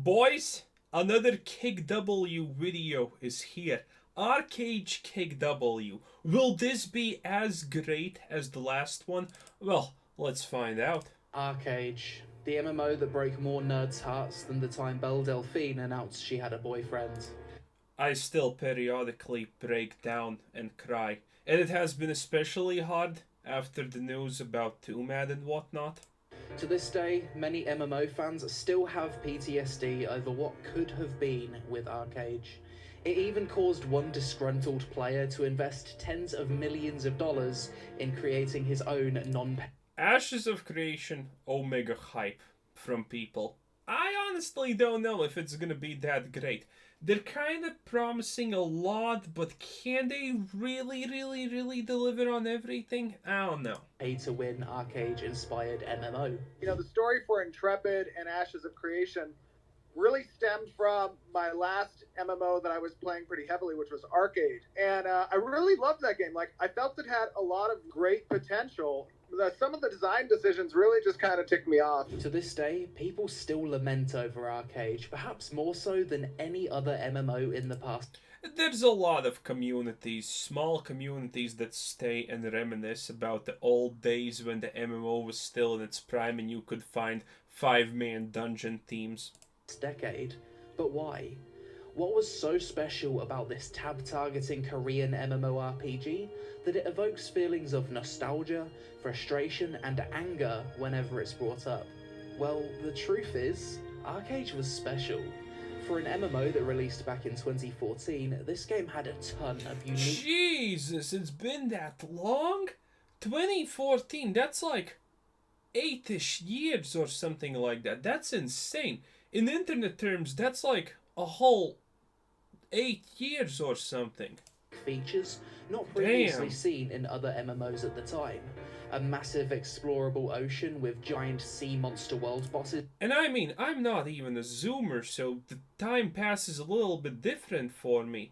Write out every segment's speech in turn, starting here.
Boys, another KEKW video is here. ArcheAge KEKW. Will this be as great as the last one? Well, let's find out. ArcheAge, the MMO that broke more nerds' hearts than the time Belle Delphine announced she had a boyfriend. I still periodically break down and cry, and it has been especially hard after the news about Tumad and whatnot. To this day, many MMO fans still have PTSD over what could have been with ArcheAge. It even caused one disgruntled player to invest tens of millions of dollars in creating his own non Ashes of Creation Omega hype from people. I honestly don't know if it's gonna be that great. They're kind of promising a lot, but can they really deliver on everything? I don't know. pay to win ArcheAge inspired MMO. The story for Intrepid and Ashes of Creation really stemmed from my last MMO that I was playing pretty heavily, which was ArcheAge. And I really loved that game. Like, I felt it had a lot of great potential. Some of the design decisions really just kind of ticked me off. To this day, people still lament over ArcheAge, perhaps more so than any other MMO in the past. There's a lot of communities, small communities that stay and reminisce about the old days when the MMO was still in its prime and you could find 5-man dungeon teams. Decade, but why? What was so special about this tab-targeting Korean MMORPG that it evokes feelings of nostalgia, frustration, and anger whenever it's brought up? Well, the truth is, ArcheAge was special. For an MMO that released back in 2014, this game had a ton of unique... Jesus, it's been that long? 2014, that's like 8-ish years or something like that. That's insane. In internet terms, that's like a whole 8 years or something. features not previously seen in other MMOs at the time. A massive explorable ocean with giant sea monster world bosses. And I mean, I'm not even a zoomer, so the time passes a little bit different for me.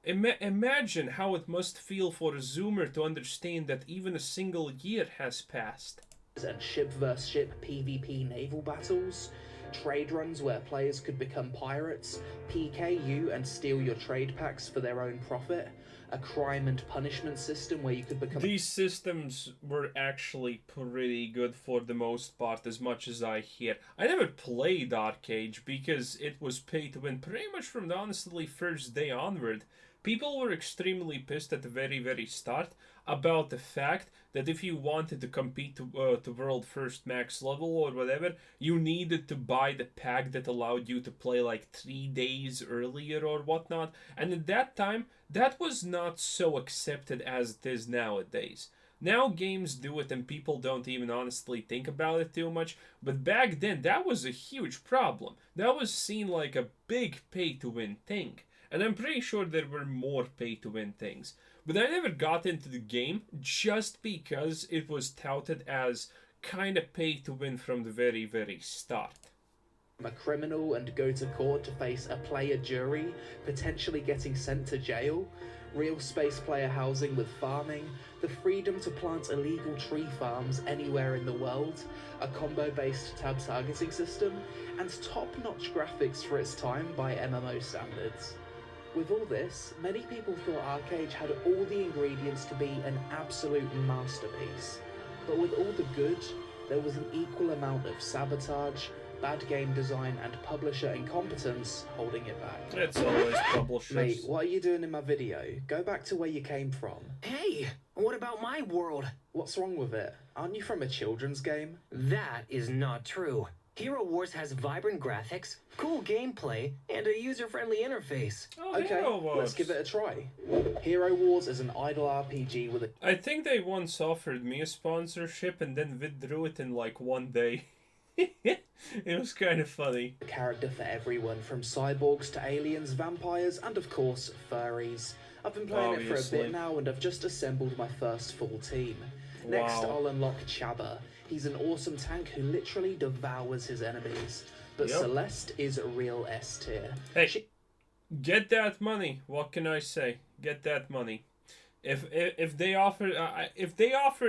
Imagine how it must feel for a zoomer to understand that even a single year has passed. And ship vs ship PvP naval battles, trade runs where players could become pirates, PKU and steal your trade packs for their own profit, a crime and punishment system where you could become... These systems were actually pretty good for the most part, as much as I hear. I never played ArcheAge because it was pay to win pretty much from the honestly first day onward. People were extremely pissed at the very start about the fact that if you wanted to compete to world first max level or whatever, you needed to buy the pack that allowed you to play like 3 days earlier or whatnot. And at that time, that was not so accepted as it is nowadays. Now games do it and people don't even honestly think about it too much, but back then that was a huge problem. That was seen like a big pay to win thing. And I'm pretty sure there were more pay-to-win things. But I never got into the game just because it was touted as kind of pay-to-win from the very start. A criminal and go to court to face a player jury, potentially getting sent to jail, real space player housing with farming, the freedom to plant illegal tree farms anywhere in the world, a combo-based tab targeting system, and top-notch graphics for its time by MMO standards. With all this, many people thought ArcheAge had all the ingredients to be an absolute masterpiece. But with all the good, there was an equal amount of sabotage, bad game design, and publisher incompetence holding it back. It's always publishers. Mate, what are you doing in my video? Go back to where you came from. Hey, what about my world? What's wrong with it? Aren't you from a children's game? That is not true. Hero Wars has vibrant graphics, cool gameplay, and a user-friendly interface. Oh, Okay, Hero Wars. let's give it a try. Hero Wars is an idle RPG with a... I think they once offered me a sponsorship and then withdrew it in like one day. It was kind of funny. character for everyone, from cyborgs to aliens, vampires, and of course, furries. I've been playing it for a Obviously. bit now and I've just assembled my first full team. Next, Wow. I'll unlock Chabba. He's an awesome tank who literally devours his enemies. But Yep. Celeste is a real S tier. Hey, get that money. What can I say? Get that money. If they offered,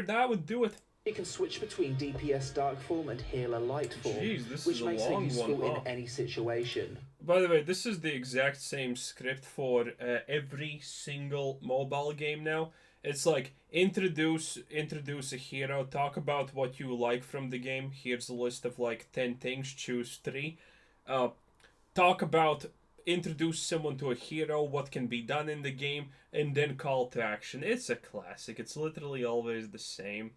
I would do it. You can switch between DPS dark form and healer light form, Jeez, this which is a makes it long useful one, huh? in any situation. By the way, this is the exact same script for every single mobile game now. It's like introduce a hero, talk about what you like from the game. Here's a list of like 10 things, choose 3. Uh, talk about introduce someone to a hero, what can be done in the game, and then call to action. It's a classic. It's literally always the same.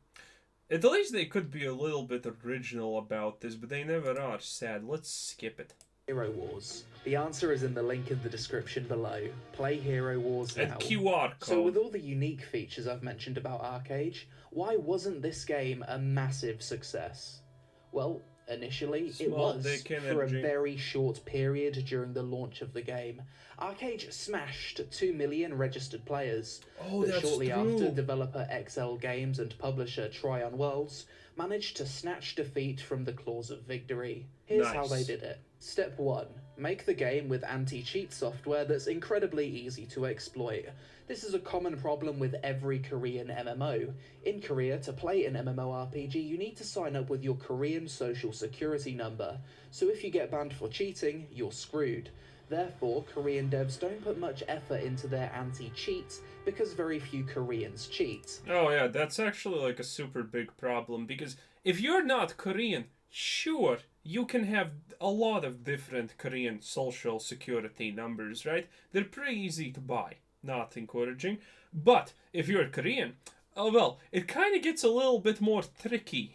At least they could be a little bit original about this, but they never are. Sad. Let's skip it. Hero Wars. The answer is in the link in the description below. Play Hero Wars now. And QR code. So with all the unique features I've mentioned about ArcheAge, why wasn't this game a massive success? Well, initially it Small was, dick for a energy. very short period during the launch of the game. ArcheAge smashed 2 million registered players, Oh, but that's shortly true. after, developer XL Games and publisher Tryon Worlds managed to snatch defeat from the claws of victory. Here's how Nice. they did it. Step 1. Make the game with anti-cheat software that's incredibly easy to exploit. This is a common problem with every Korean MMO. In Korea, to play an MMORPG, you need to sign up with your Korean social security number. So if you get banned for cheating, you're screwed. Therefore, Korean devs don't put much effort into their anti-cheat because very few Koreans cheat. Oh yeah, that's actually like a super big problem because if you're not Korean, sure, you can have a lot of different Korean social security numbers, right? They're pretty easy to buy. Not encouraging. But if you're Korean, oh well, it kind of gets a little bit more tricky.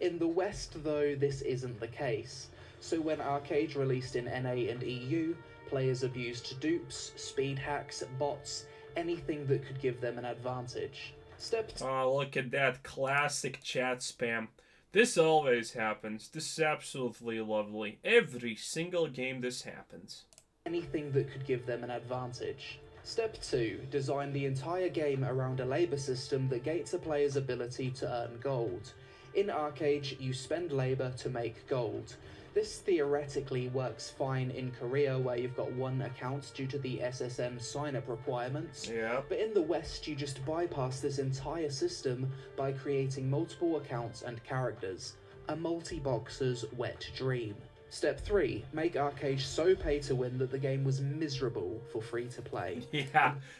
In the West, though, this isn't the case. So when ArcheAge released in NA and EU, players abused dupes, speed hacks, bots, anything that could give them an advantage. Step 2. Oh, look at that classic chat spam. This always happens. This is absolutely lovely. Every single game this happens. Anything that could give them an advantage. Step 2. Design the entire game around a labour system that gates a player's ability to earn gold. In ArcheAge, you spend labour to make gold. This theoretically works fine in Korea, where you've got one account due to the SSN sign-up requirements. Yeah. But in the West, you just bypass this entire system by creating multiple accounts and characters. A multi-boxer's wet dream. Step 3. Make ArcheAge so pay-to-win that the game was miserable for free-to-play.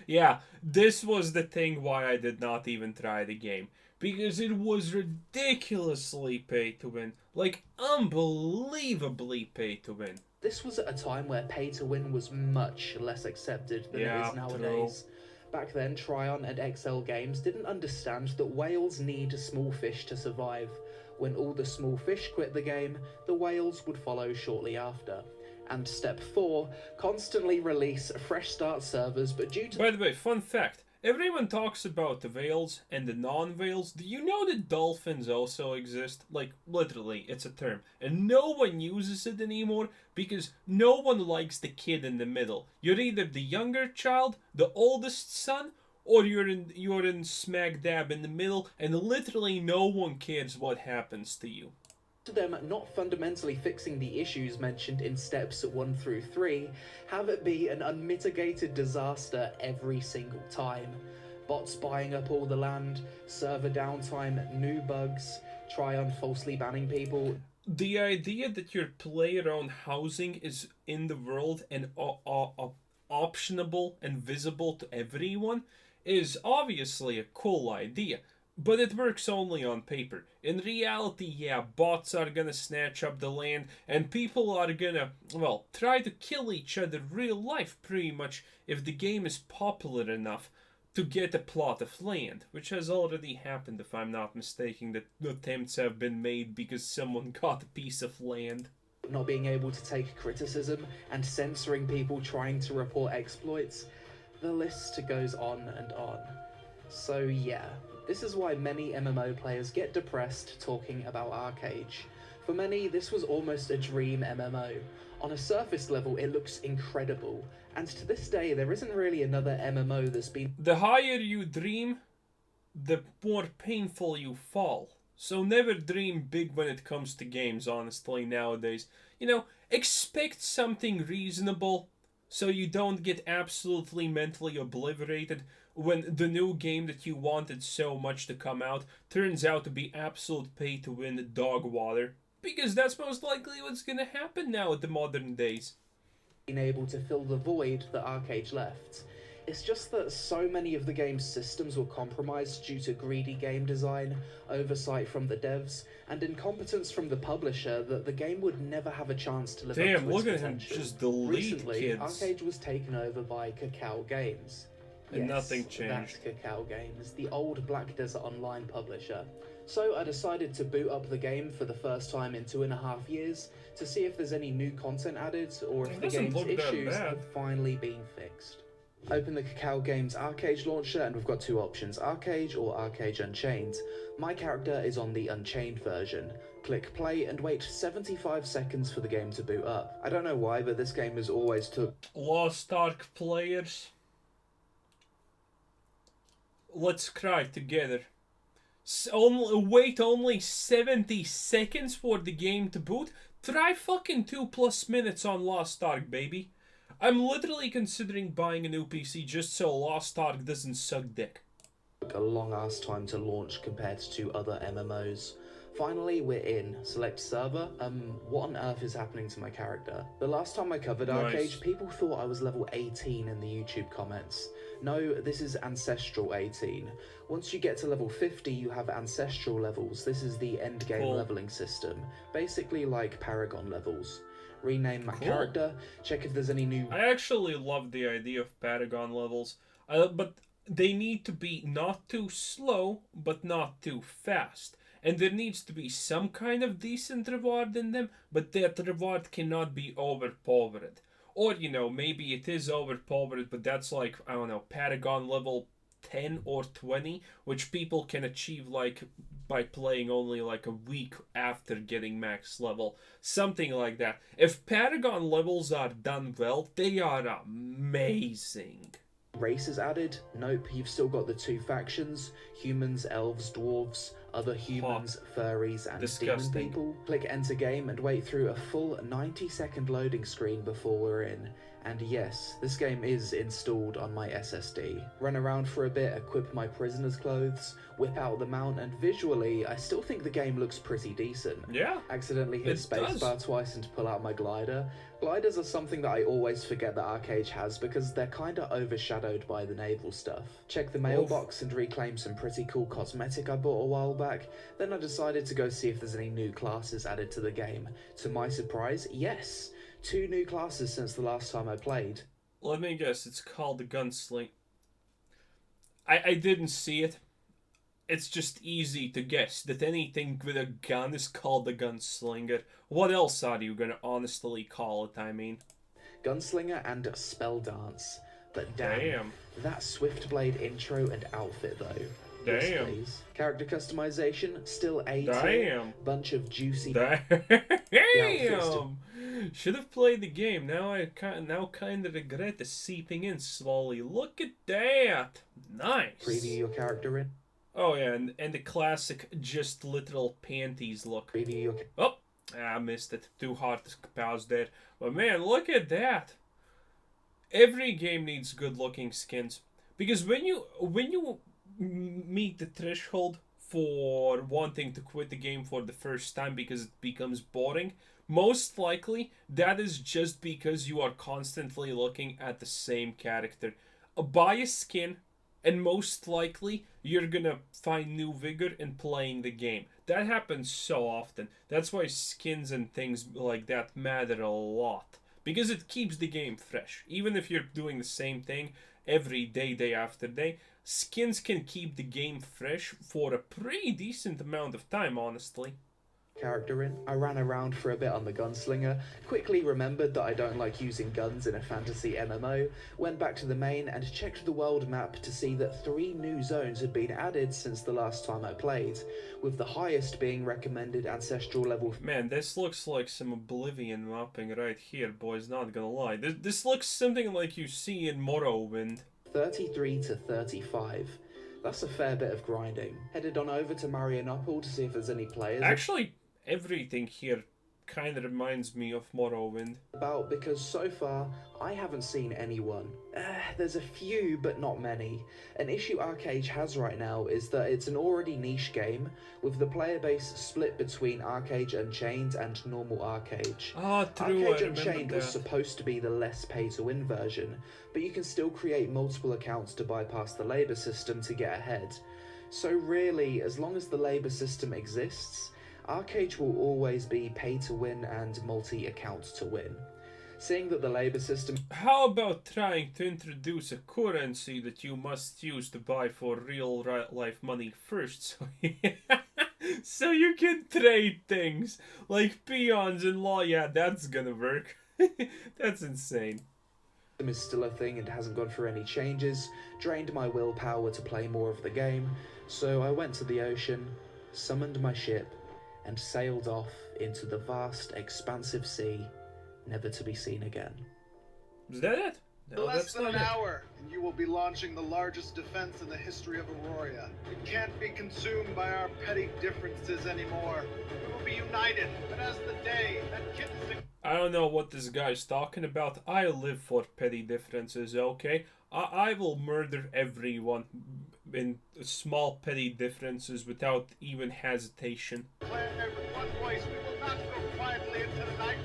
Yeah. This was the thing why I did not even try the game. Because it was ridiculously pay to win. Like, unbelievably pay to win. This was at a time where pay-to-win was much less accepted than it Yeah, is nowadays. Back then, Tryon and XL Games didn't understand that whales need small fish to survive. When all the small fish quit the game, the whales would follow shortly after. And step 4, constantly release fresh start servers, but due to... By the way, fun fact. Everyone talks about the whales and the non-whales. Do you know that dolphins also exist? Like, literally, it's a term. And no one uses it anymore because no one likes the kid in the middle. You're either the younger child, the oldest son, or you're in smack dab in the middle, and literally no one cares what happens to you. them not fundamentally fixing the issues mentioned in steps 1 through 3, have it be an unmitigated disaster every single time. Bots buying up all the land, server downtime, new bugs, Tryon falsely banning people. The idea that your player-owned housing is in the world and optionable and visible to everyone is obviously a cool idea. But it works only on paper. In reality, yeah, bots are gonna snatch up the land, and people are gonna, well, try to kill each other real life, pretty much, if the game is popular enough to get a plot of land, which has already happened, if I'm not mistaken, that attempts have been made because someone got a piece of land. Not being able to take criticism, and censoring people trying to report exploits. The list goes on and on. So yeah, this is why many MMO players get depressed talking about ArcheAge. For many, this was almost a dream MMO. On a surface level, it looks incredible, and to this day, there isn't really another MMO that's been... The higher you dream, the more painful you fall. So never dream big when it comes to games, honestly, nowadays. You know, expect something reasonable so you don't get absolutely mentally obliterated when the new game that you wanted so much to come out turns out to be absolute pay-to-win dog water. Because that's most likely what's gonna happen now at the modern days. Being able to fill the void that ArcheAge left. It's just that so many of the game's systems were compromised due to greedy game design, oversight from the devs, and incompetence from the publisher that the game would never have a chance to live up to its Look at potential. him just delete Recently, kids. ArcheAge was taken over by KEKW Games. And Yes, nothing changed. That's KEKW Games, the old Black Desert Online publisher. So I decided to boot up the game for the first time in 2.5 years to see if there's any new content added or if It the doesn't game's look that issues bad. have finally been fixed. Open the KEKW Games ArcheAge launcher and we've got two options, ArcheAge or ArcheAge Unchained. My character is on the Unchained version. Click play and wait 75 seconds for the game to boot up. I don't know why, but this game has always took Lost Ark players, let's cry together. Wait only 70 seconds for the game to boot? Try fucking 2+ minutes on Lost Ark, baby. I'm literally considering buying a new PC just so Lost Ark doesn't suck dick. a long ass time to launch compared to other MMOs. Finally, we're in. Select server. What on earth is happening to my character? The last time I covered Nice. ArcheAge, people thought I was level 18 in the YouTube comments. No, this is Ancestral 18. Once you get to level 50, you have Ancestral levels. This is the end game Cool. leveling system. Basically like Paragon levels. Rename my Cool. character, check if there's any new... I actually love the idea of Paragon levels, but they need to be not too slow, but not too fast. And there needs to be some kind of decent reward in them, but that reward cannot be overpowered. Or, you know, maybe it is overpowered, but that's like, I don't know, Paragon level 10 or 20, which people can achieve like by playing only like a week after getting max level. Something like that. If Paragon levels are done well, they are amazing. Races added? Nope, you've still got the two factions, humans, elves, dwarves, other humans, furries, and Disgusting. demon people. Click enter game and wait through a full 90-second loading screen before we're in. And yes, this game is installed on my SSD. Run around for a bit, equip my prisoner's clothes, whip out the mount, and visually, I still think the game looks pretty decent. Yeah. Accidentally hit It does. spacebar twice and pull out my glider. Gliders are something that I always forget that ArcheAge has because they're kinda overshadowed by the naval stuff. Check the mailbox and reclaim some pretty cool cosmetic I bought a while back. Then I decided to go see if there's any new classes added to the game. To my surprise, yes! 2 new classes since the last time I played. Let me guess, it's called the Gunsling. I didn't see it. It's just easy to guess that anything with a gun is called the Gunslinger. What else are you gonna honestly call it, I mean? Gunslinger and Spell Dance. But damn, that Swiftblade intro and outfit though. Yes, Damn. please. Character customization, still A tier. Damn. Bunch of juicy... Damn! Should have played the game. Now I kind of regret the seeping in slowly. Look at that! Nice. Preview your character in. Oh yeah, and the classic just literal panties look. Preview your... Oh, I missed it. Too hard to pause there. But man, look at that. Every game needs good-looking skins because when you meet the threshold for wanting to quit the game for the first time because it becomes boring, most likely that is just because you are constantly looking at the same character. Buy a skin, and most likely you're gonna find new vigor in playing the game. That happens so often. That's why skins and things like that matter a lot. Because it keeps the game fresh. Even if you're doing the same thing every day, day after day, skins can keep the game fresh for a pretty decent amount of time, honestly. character in. I ran around for a bit on the Gunslinger, quickly remembered that I don't like using guns in a fantasy MMO, went back to the main and checked the world map to see that 3 new zones had been added since the last time I played, with the highest being recommended ancestral level. Man, this looks like some Oblivion mapping right here, boys, not gonna lie. This looks something like you see in Morrowind. 33 to 35. That's a fair bit of grinding. Headed on over to Marianople to see if there's any players. Actually, everything here kind of reminds me of Morrowind. About because so far I haven't seen anyone. There's a few, but not many. An issue ArcheAge has right now is that it's an already niche game, with the player base split between ArcheAge Unchained and normal ArcheAge. Ah, true, ArcheAge I remember Unchained was that. supposed to be the less pay-to-win version, but you can still create multiple accounts to bypass the labour system to get ahead. So really, as long as the labour system exists, ArcheAge will always be pay-to-win and multi-account to win. Seeing that the labour system... How about trying to introduce a currency that you must use to buy for real life money first, so you can trade things like peons and law? Yeah, that's gonna work. That's insane. Is still a thing and hasn't gone through any changes, drained my willpower to play more of the game, so I went to the ocean, summoned my ship, and sailed off into the vast, expansive sea, never to be seen again. Is that it? No, Less that's than not an it. hour, and you will be launching the largest defense in the history of Aurora. It can't be consumed by our petty differences anymore. We will be united, but as the day that kitten... I don't know what this guy's talking about. I live for petty differences, okay? I will murder everyone in small petty differences without even hesitation. Declare with one voice, we will not go quietly into the night.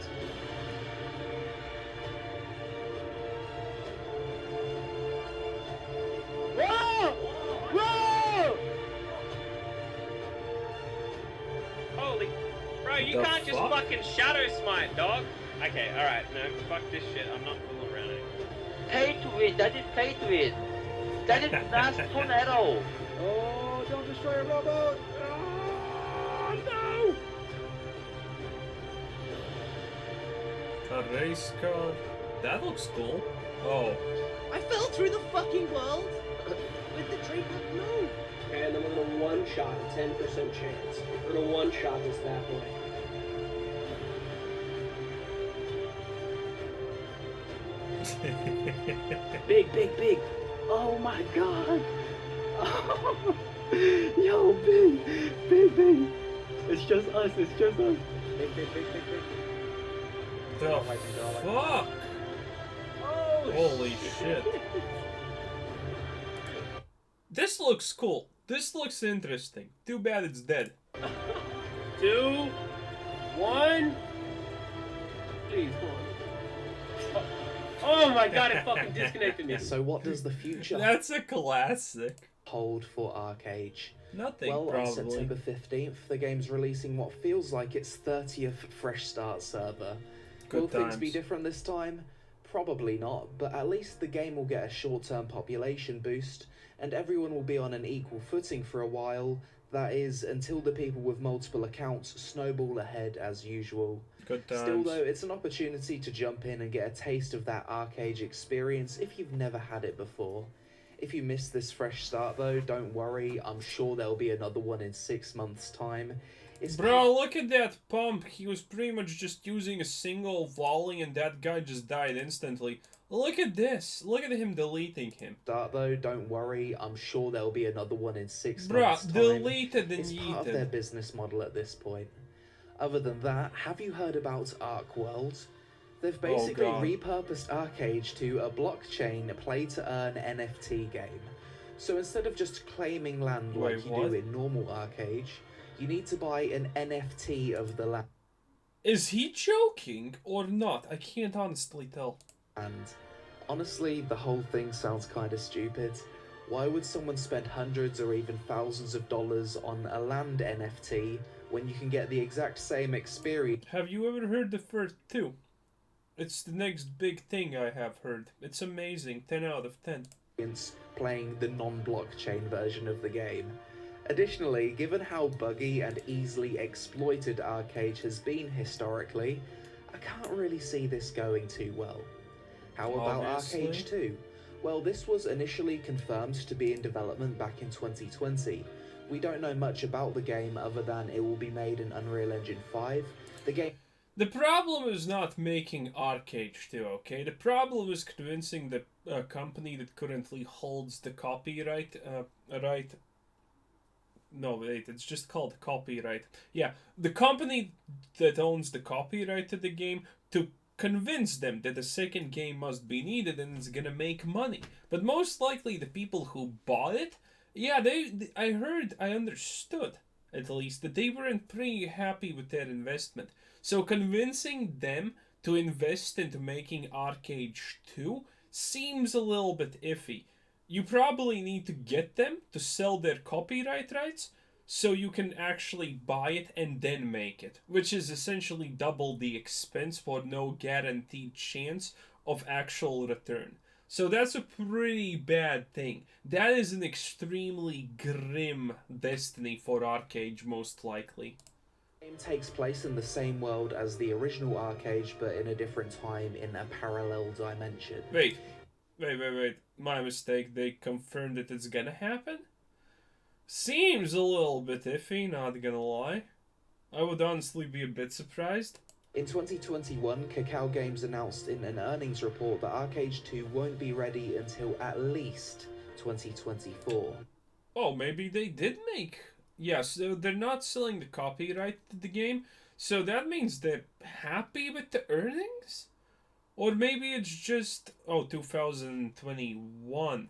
Whoa! Whoa! Holy, bro, you The can't just fuck? fucking shadow smite, dog. Okay, alright, no, fuck this shit. I'm not fooling around anymore. Pay to win. That is pay to win. That is last tornado. Oh, don't destroy a rowboat! Oh, no! A race car. That looks cool. Oh. I fell through the fucking world with the tree but no. Okay, and then we're gonna one shot, a 10% chance. We're gonna one shot this bad boy. Big, big, big. Oh my god. Oh. Yo, big, big, big. It's just us, it's just us. Big, big, big, big, big. The fuck? Oh, Holy shit. This looks cool. This looks interesting. Too bad it's dead. 2, 1. Please, come on. Oh my god, it fucking disconnected me. So what does the future That's a classic. hold for ArcheAge? Nothing, Well, on probably. September 15th, the game's releasing what feels like its 30th fresh start server. Good Will things be times. different this time? Probably not, but at least the game will get a short-term population boost, and everyone will be on an equal footing for a while. That is, until the people with multiple accounts snowball ahead as usual. Good times. Still though, it's an opportunity to jump in and get a taste of that ArcheAge experience if you've never had it before. If you missed this fresh start though, don't worry, I'm sure there'll be another one in 6 months' time. It's Bro, look at that pump. He was pretty much just using a single volley and that guy just died instantly. Look at this. Look at him deleting him. start though, don't worry, I'm sure there'll be another one in 6 Bro, months' time. deleted and It's part of their yeeted. business model at this point. Other than that, have you heard about Arc World? They've basically God. repurposed ArcheAge to a blockchain play-to-earn NFT game. So instead of just claiming land Wait, like you what? do in normal ArcheAge, you need to buy an NFT of the land. Is he joking or not? I can't honestly tell. And honestly, the whole thing sounds kinda stupid. Why would someone spend hundreds or even thousands of dollars on a land NFT when you can get the exact same experience Have you ever heard the first two? It's the next big thing I have heard. It's amazing. 10 out of 10. playing the non-blockchain version of the game? Additionally, given how buggy and easily exploited ArcheAge has been historically, I can't really see this going too well. How about Obviously. ArcheAge 2? Well, this was initially confirmed to be in development back in 2020. We don't know much about the game other than it will be made in Unreal Engine 5. The game The problem is not making ArcheAge 2, okay? The problem is convincing the company that currently holds the copyright No, wait, it's just called copyright. Yeah, the company that owns the copyright to the game to convince them that a second game must be needed and it's gonna make money. But most likely the people who bought it, yeah, I understood at least that they weren't pretty happy with their investment. So convincing them to invest into making ArcheAge 2 seems a little bit iffy. You probably need to get them to sell their copyright rights so you can actually buy it and then make it, which is essentially double the expense for no guaranteed chance of actual return. So that's a pretty bad thing. That is an extremely grim destiny for ArcheAge, most likely. The game takes place in the same world as the original ArcheAge, but in a different time in a parallel dimension. Wait. My mistake. They confirmed that it's gonna happen? Seems a little bit iffy, not gonna lie. I would honestly be a bit surprised. In 2021, Kakao Games announced in an earnings report that ArcheAge 2 won't be ready until at least 2024. Oh, maybe they did make... Yes, so they're not selling the copyright to the game, so that means they're happy with the earnings? Or maybe it's just, 2021.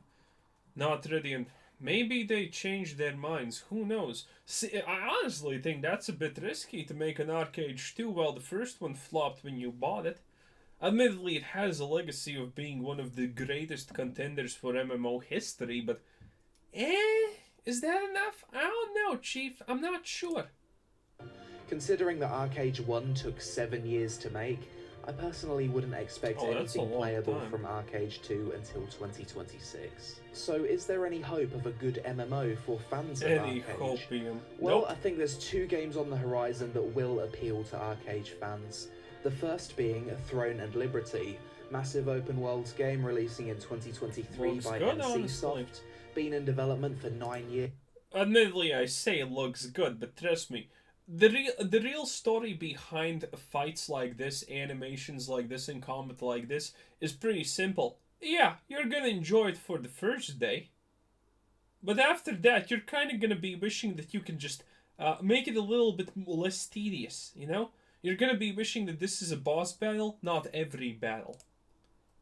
Not ready. Maybe they changed their minds. Who knows? See, I honestly think that's a bit risky to make an ArcheAge 2 while the first one flopped when you bought it. Admittedly, it has a legacy of being one of the greatest contenders for MMO history, but... Is that enough? I don't know, Chief. I'm not sure. Considering that ArcheAge 1 took 7 years to make, I personally wouldn't expect anything playable from ArcheAge 2 until 2026. So is there any hope of a good MMO for fans of ArcheAge? Well, nope. I think there's 2 games on the horizon that will appeal to ArcheAge fans. The first being Throne and Liberty, massive open world game releasing in 2023 by NCSoft, been in development for 9 years. Admittedly, I say it looks good, but trust me, the real story behind fights like this, animations like this, and combat like this is pretty simple. Yeah, you're gonna enjoy it for the first day, but after that, you're kind of gonna be wishing that you can just make it a little bit less tedious, you know? You're gonna be wishing that this is a boss battle, not every battle.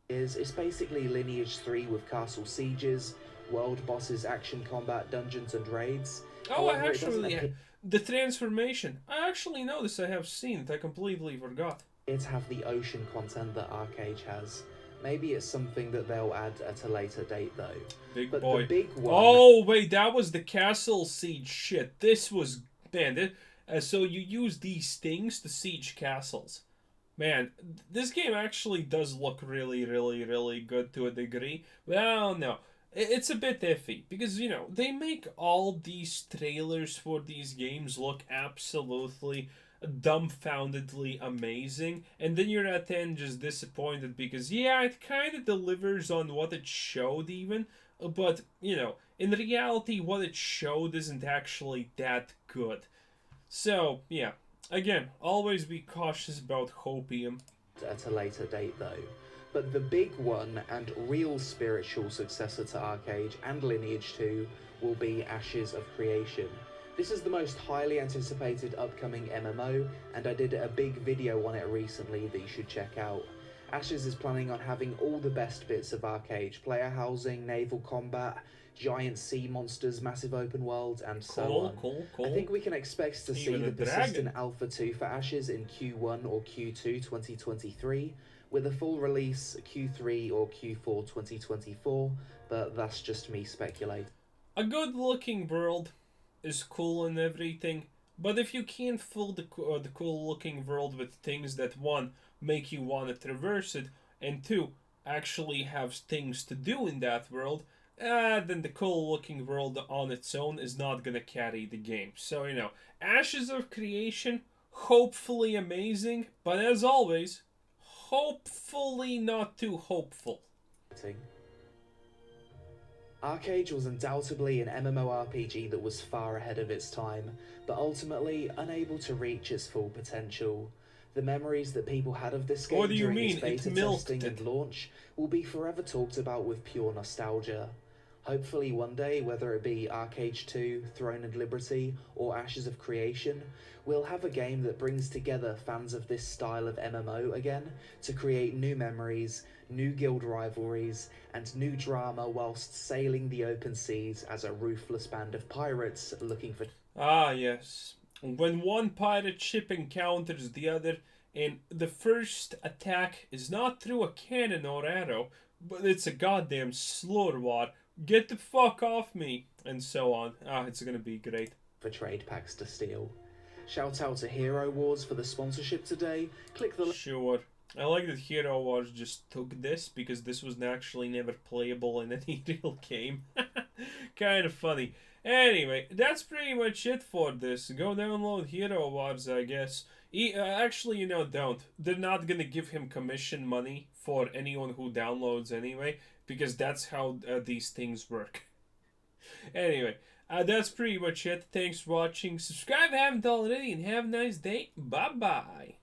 It's basically Lineage 3 with castle sieges, world bosses, action combat, dungeons, and raids. Oh, the transformation. I actually know this. I have seen it. I completely forgot. It have the ocean content that ArcheAge has. Maybe it's something that they'll add at a later date, though. The big one... Oh, wait, that was the castle siege shit. This was... Man, so you use these things to siege castles. Man, this game actually does look really, really, really good to a degree. But I don't know. It's a bit iffy, because, you know, they make all these trailers for these games look absolutely dumbfoundedly amazing, and then you're at the end just disappointed because, yeah, it kind of delivers on what it showed even, but, you know, in reality, what it showed isn't actually that good. So, yeah, again, always be cautious about hopium. At a later date, though. But the big one and real spiritual successor to ArcheAge and Lineage 2 will be Ashes of Creation. This is the most highly anticipated upcoming MMO, and I did a big video on it recently that you should check out. Ashes is planning on having all the best bits of ArcheAge: player housing, naval combat, giant sea monsters, massive open world, and so on. Cool. I think we can expect to see the persistent Alpha 2 for Ashes in Q1 or Q2 2023, with a full release Q3 or Q4 2024, but that's just me speculating. A good looking world is cool and everything, but if you can't fill the cool looking world with things that, one, make you want to traverse it, and two, actually have things to do in that world, then the cool looking world on its own is not gonna carry the game. So, you know, Ashes of Creation, hopefully amazing, but as always, hopefully not too hopeful. ArcheAge was undoubtedly an MMORPG that was far ahead of its time, but ultimately unable to reach its full potential. The memories that people had of this game during its beta testing and launch will be forever talked about with pure nostalgia. Hopefully one day, whether it be ArcheAge 2, Throne and Liberty, or Ashes of Creation, we'll have a game that brings together fans of this style of MMO again to create new memories, new guild rivalries, and new drama whilst sailing the open seas as a ruthless band of pirates looking for... Ah, yes. When one pirate ship encounters the other, and the first attack is not through a cannon or arrow, but it's a goddamn slaughter wad. Get the fuck off me, and so on. Ah, it's gonna be great. For trade packs to steal. Shout out to Hero Wars for the sponsorship today. Click the... Sure. I like that Hero Wars just took this, because this was actually never playable in any real game. Kind of funny. Anyway, that's pretty much it for this. Go download Hero Wars, I guess. Actually, you know, don't. They're not gonna give him commission money for anyone who downloads anyway, because that's how these things work. Anyway, that's pretty much it. Thanks for watching. Subscribe if you haven't already, and have a nice day. Bye-bye.